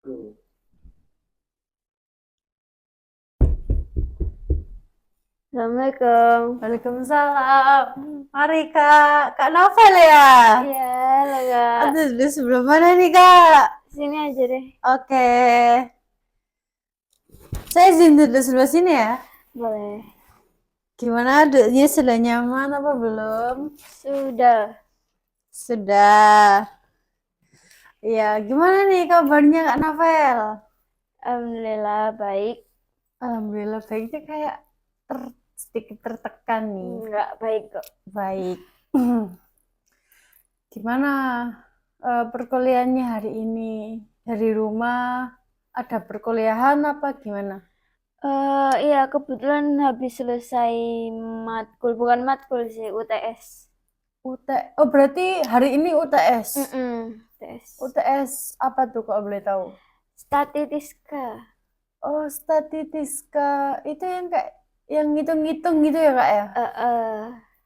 Assalamualaikum. Waalaikumsalam. Mari Kak, Kak Novel ya? Iya, Kak. Aduh, di sebelah mana nih Kak? Sini aja deh. Oke, saya izin duduk sebelah sini ya. Boleh. Gimana duduknya, sudah nyaman apa belum? Sudah. Sudah. Iya, gimana nih kabarnya Kak Novel? Alhamdulillah baik. Alhamdulillah baiknya, kayak sedikit tertekan nih. Enggak baik kok. Baik. Gimana perkuliahannya hari ini? Dari rumah ada perkuliahan apa gimana? Iya, kebetulan habis selesai matkul, bukan matkul sih, UTS. Oh berarti hari ini UTS. UTS. UTS apa tuh kalau boleh tahu? Statistika. Oh, Statistiska. Itu yang kayak yang ngitung-ngitung gitu ya Kak ya?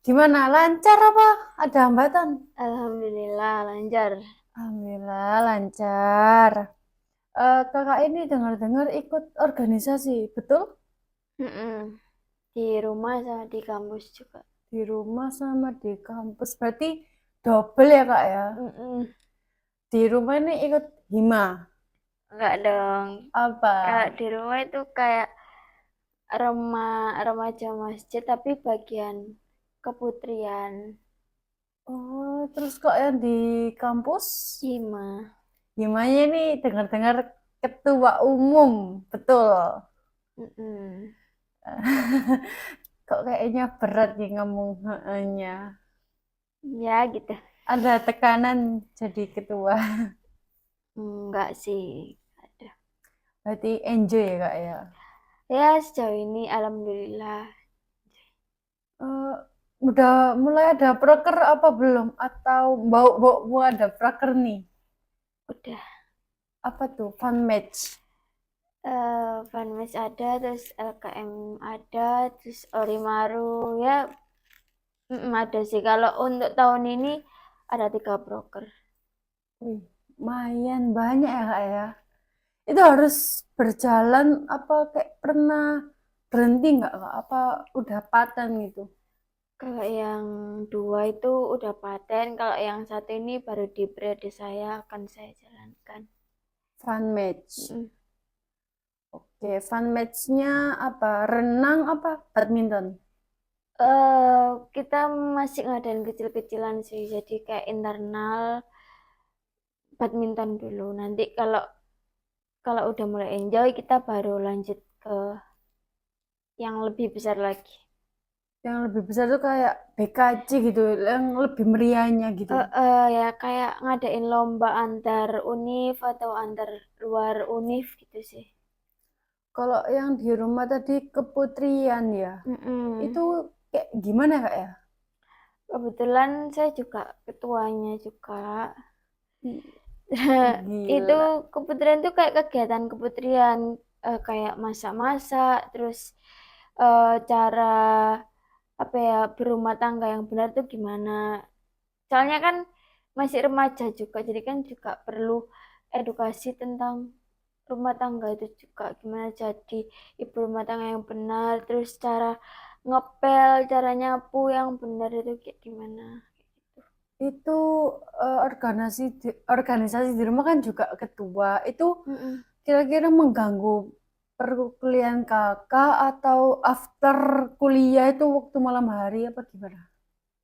Gimana? Lancar apa? Ada hambatan? Alhamdulillah lancar. Alhamdulillah lancar. Kakak ini dengar-dengar ikut organisasi, betul? Di rumah sama di kampus juga. Di rumah sama di kampus. Berarti double ya Kak ya? Di rumah ini ikut hima. Enggak dong. Apa? Kalau di rumah itu kayak remaja masjid tapi bagian keputrian. Oh, terus kok yang di kampus? Hima. Himanya ini dengar-dengar ketua umum, betul? Mm-mm. Kok kayaknya berat nih ngomong nya. Ya gitu. Ada tekanan jadi ketua. Enggak sih. Ada. Berarti enjoy ya Kak ya? Ya sejauh ini alhamdulillah. Eh, udah mulai ada proker apa belum? Atau bau ada proker nih? Udah. Apa tuh? Fun match. Funmes ada, terus LKM ada, terus Orimaru ya. Ada sih. Kalau untuk tahun ini ada 3 broker. Wih, lumayan banyak ya Kak ya? Itu harus berjalan apa kayak pernah berhenti nggak Kak? Apa udah paten gitu? Kalau yang 2 itu udah paten, kalau yang satu ini baru di periode saya akan saya jalankan. Fun match. Mm. Oke, fun match-nya apa? Renang apa? Badminton? Kita masih ngadain kecil-kecilan sih, jadi kayak internal badminton dulu. Nanti kalau kalau udah mulai enjoy, kita baru lanjut ke yang lebih besar lagi. Yang lebih besar tuh kayak BKC gitu, yang lebih meriahnya gitu. Ya kayak ngadain lomba antar univ atau antar luar univ gitu sih. Kalau yang di rumah tadi keputrian ya, Mm-mm. itu kayak gimana Kak ya? Kebetulan saya juga ketuanya juga. Itu Gila. keputrian tuh kayak kegiatan keputrian, kayak masak-masak, terus cara apa ya berumah tangga yang benar tuh gimana. Soalnya kan masih remaja juga, jadi kan juga perlu edukasi tentang rumah tangga itu juga gimana jadi ibu rumah tangga yang benar, terus cara ngepel, cara nyapu yang benar itu kayak gimana. Itu organisasi di rumah kan juga ketua. Itu Mm-mm. kira-kira mengganggu perkuliahan kakak atau after kuliah itu waktu malam hari apa gimana?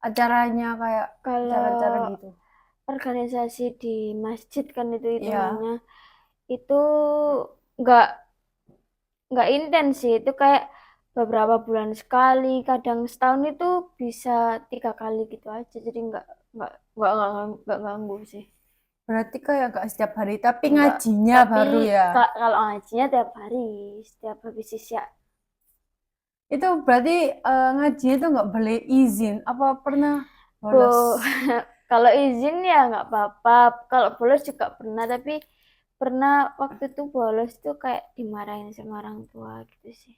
Acaranya kayak acara-acara Kalau gitu. organisasi di masjid kan itu Iya. hitungannya itu nggak nggak intens sih, itu kayak beberapa bulan sekali, kadang setahun itu bisa 3 kali gitu aja, jadi nggak ganggu sih. Berarti kayak gak setiap hari, tapi Enggak, ngajinya tapi baru ya. kalau ngajinya tiap hari, setiap habis isya. Itu berarti ngajinya itu nggak boleh izin. Apa pernah bolos? Bu, kalau izin ya nggak apa-apa. Kalau bolos juga pernah, tapi pernah waktu itu bolos tuh kayak dimarahin sama orang tua gitu sih.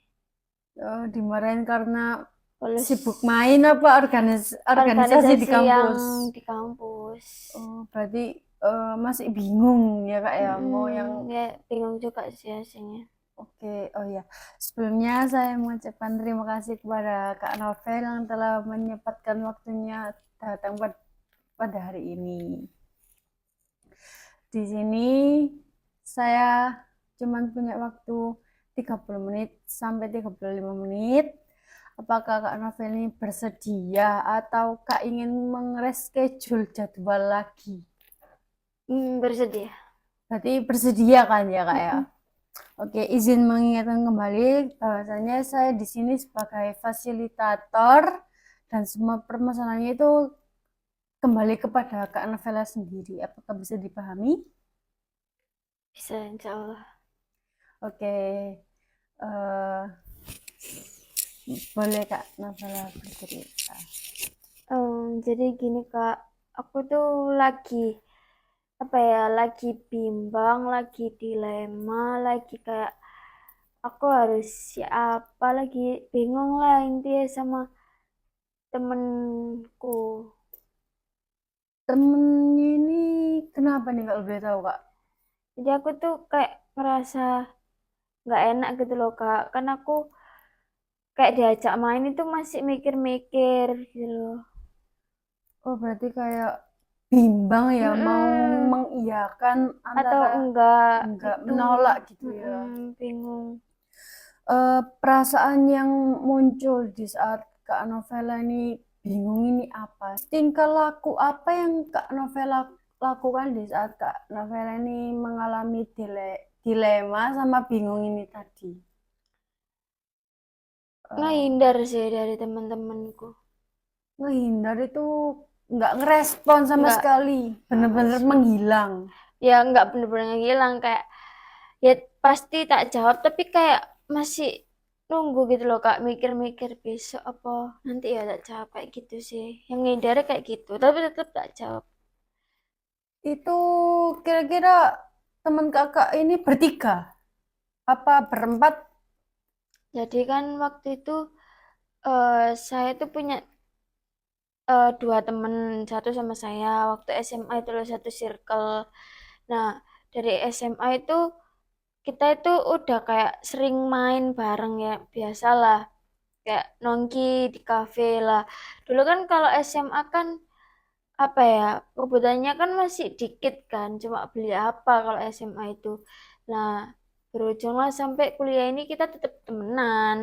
Dimarahin karena Bolos sibuk main apa organisasi di organisasi yang kampus? di kampus. Oh, berarti masih bingung ya Kak ya mau yang Ya bingung juga sih hasilnya. oke. Oh ya, sebelumnya saya mengucapkan terima kasih kepada Kak Novel yang telah menyempatkan waktunya datang pada hari ini. Di sini saya cuman punya waktu 30 menit sampai 35 menit. Apakah Kak Novel ini bersedia atau Kak ingin mereschedule jadwal lagi? Bersedia. Berarti bersedia kan ya Kak ya? Mm-mm. Oke, izin mengingatkan kembali bahwasanya saya di sini sebagai fasilitator dan semua permasalahannya itu kembali kepada Kak Novela sendiri. Apakah bisa dipahami? Bisa insya Allah. Oke, eh, boleh Kak Novela bercerita. Jadi gini Kak, aku tuh lagi apa ya, lagi bimbang, lagi dilema, lagi kayak aku harus siapa, lagi bingung lah intinya sama temenku. Temennya ini kenapa nih kalau boleh tahu Kak? Jadi aku tuh kayak ngerasa nggak enak gitu loh Kak, kan aku kayak diajak main itu masih mikir-mikir gitu loh. Oh, berarti kayak bimbang ya mau Mm-mm. mengiyakan Atau antara enggak enggak gitu. menolak gitu ya. Bingung. Perasaan yang muncul di saat Kak Novela ini bingung ini apa? Tingkah laku apa yang Kak Novela lakukan di saat Kak Novela ini mengalami dilema sama bingung ini tadi? Eh, Ngehindar sih dari teman-temanku. Ngehindar itu nggak ngerespon sama Nggak sekali, nggak bener-bener ngerespon. menghilang. Ya nggak bener-bener ngilang kayak ya pasti tak jawab tapi kayak masih nunggu gitu loh Kak, mikir-mikir besok apa nanti ya tak jawab kayak gitu sih. Yang ngehindar kayak gitu tapi tetap tak jawab. Itu kira-kira teman kakak ini bertiga, apa berempat? Jadi kan waktu itu saya tuh punya dua temen, satu sama saya waktu SMA itu loh, satu circle. Nah, dari SMA itu kita itu udah kayak sering main bareng ya, biasalah. Kayak nongki di kafe lah. Dulu kan kalau SMA kan apa ya, kebutuhannya kan masih dikit kan, cuma beli apa kalau SMA itu. Nah, berujunglah sampai kuliah ini kita tetap temenan.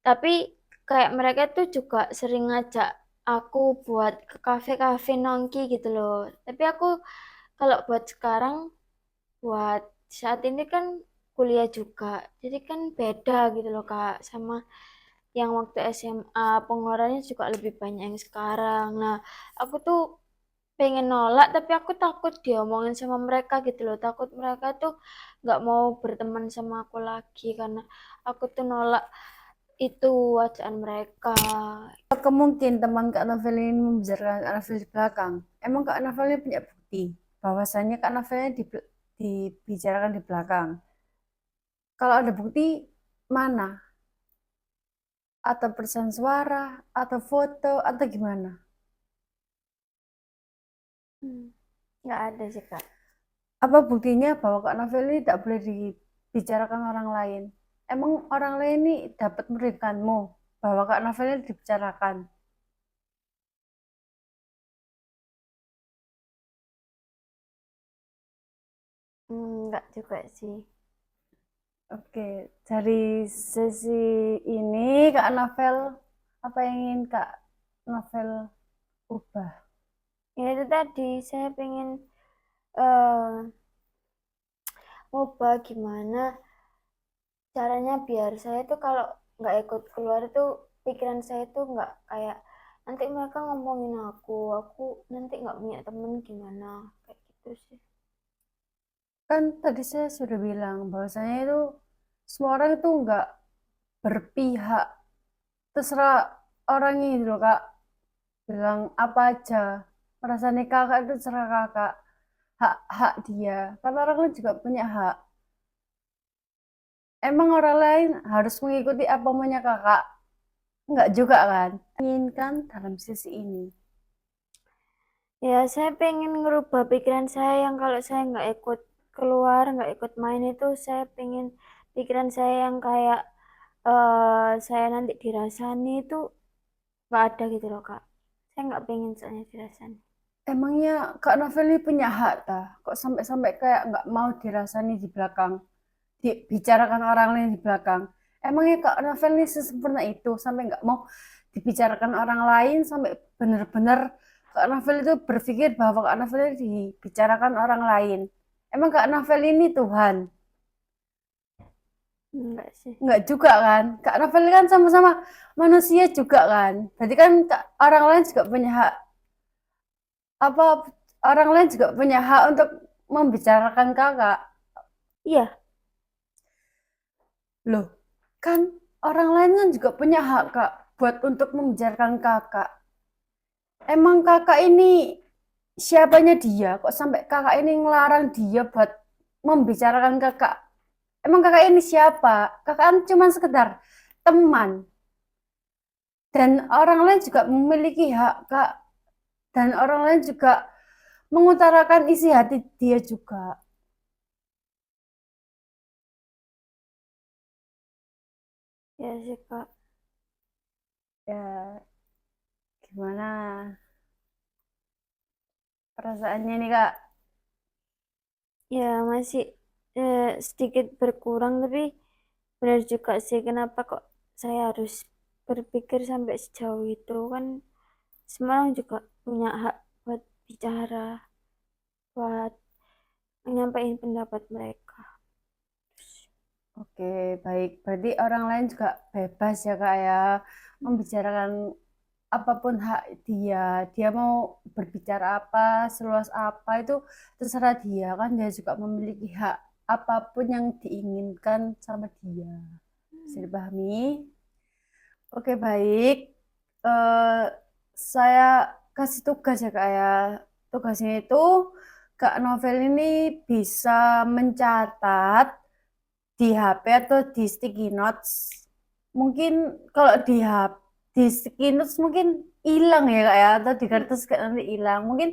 Tapi kayak mereka tuh juga sering ngajak aku buat ke kafe-kafe nongki gitu loh. Tapi aku kalau buat sekarang, buat saat ini kan kuliah juga. Jadi kan beda gitu loh Kak sama yang waktu SMA, pengeluarannya juga lebih banyak yang sekarang. Nah, aku tuh pengen nolak tapi aku takut diomongin sama mereka gitu loh. Takut mereka tuh nggak mau berteman sama aku lagi karena aku tuh nolak itu wajaan mereka. Apakah mungkin teman Kak Novel ini membicarakan Kak Novel di belakang? Emang Kak Novel ini punya bukti bahwasannya Kak Novel ini dibicarakan di belakang. Kalau ada bukti, mana? Atau pesan suara, atau foto, atau gimana? Hmm, nggak ada sih Kak. Apa buktinya bahwa Kak Novel ini tidak boleh dibicarakan orang lain? Emang orang lain ini dapat memberikanmu bahwa Kak Novel ini dibicarakan? Nggak juga sih. Oke, dari sesi ini Kak Novel, apa yang ingin Kak Novel ubah? Ya itu tadi saya pengen eh ubah gimana caranya biar saya tuh kalau nggak ikut keluar tuh pikiran saya tuh nggak kayak nanti mereka ngomongin aku nanti nggak punya temen gimana kayak gitu sih. Kan tadi saya sudah bilang bahwasanya itu semua orang itu nggak berpihak, terserah orangnya itu loh Kak, bilang apa aja. Perasaannya kakak itu terserah kakak, hak-hak dia. Kan orang lain juga punya hak. Emang orang lain harus mengikuti apa maunya kakak? Enggak juga kan? Inginkan dalam sisi ini. Ya, saya pengen ngerubah pikiran saya yang kalau saya nggak ikut keluar, nggak ikut main itu, saya pengen pikiran saya yang kayak saya nanti dirasani itu nggak ada gitu loh, Kak. Saya nggak pengen soalnya dirasani. Emangnya Kak Novel ini punya hak ta? Kok sampai-sampai kayak nggak mau dirasani di belakang, dibicarakan orang lain di belakang. Emangnya Kak Novel ini sesempurna itu sampai nggak mau dibicarakan orang lain, sampai benar-benar Kak Novel itu berpikir bahwa Kak Novel ini dibicarakan orang lain. Emang Kak Novel ini Tuhan? Enggak sih. Nggak juga kan? Kak Novel kan sama-sama manusia juga kan? Berarti kan orang lain juga punya hak, apa, orang lain juga punya hak untuk membicarakan kakak. Iya, Loh, kan orang lain kan juga punya hak kak buat untuk membicarakan kakak. Emang kakak ini siapanya dia? Kok sampai kakak ini ngelarang dia buat membicarakan kakak? Emang kakak ini siapa? Kakak kan cuma sekedar teman. Dan orang lain juga memiliki hak kak. Dan orang lain juga mengutarakan isi hati dia juga. ya sih, Kak. Ya, gimana perasaannya nih kak? Ya masih sedikit berkurang, tapi benar juga sih kenapa kok saya harus berpikir sampai sejauh itu kan semua orang juga punya hak buat bicara, buat menyampaikan pendapat mereka. Oke, baik. Berarti orang lain juga bebas ya kak ya membicarakan apapun hak dia. Dia mau berbicara apa, seluas apa itu terserah dia kan. Dia juga memiliki hak apapun yang diinginkan sama dia. Bisa dipahami? Oke, baik. Eh, saya kasih tugas ya kak ya. Tugasnya itu Kak Novel ini bisa mencatat di HP atau di sticky notes. Mungkin kalau di sticky notes mungkin hilang ya kak ya, atau di kertas kayak nanti hilang. Mungkin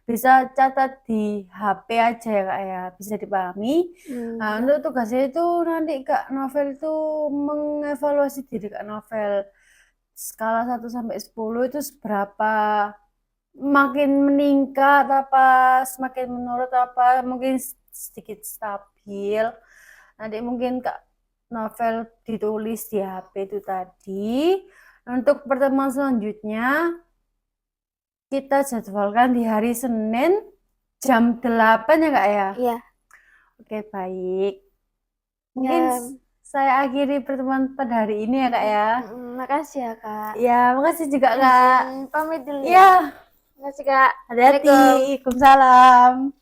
bisa catat di HP aja ya kak ya, bisa dipahami. Nah, Ya. untuk tugasnya itu nanti Kak Novel itu mengevaluasi diri Kak Novel. Skala 1 sampai 10 itu seberapa, makin meningkat apa, semakin menurut apa, mungkin sedikit stabil. Nanti mungkin Kak Novel ditulis di HP itu tadi. Untuk pertemuan selanjutnya kita jadwalkan di hari Senin jam 8 ya Kak ya. Iya, Oke, baik. Mungkin ya, saya akhiri pertemuan pada hari ini ya Kak ya. makasih ya, Kak. Ya, makasih juga Kak. Pamit dulu Ya, ya. Makasih, Kak. hati-hati. Assalamualaikum. Waalaikumsalam.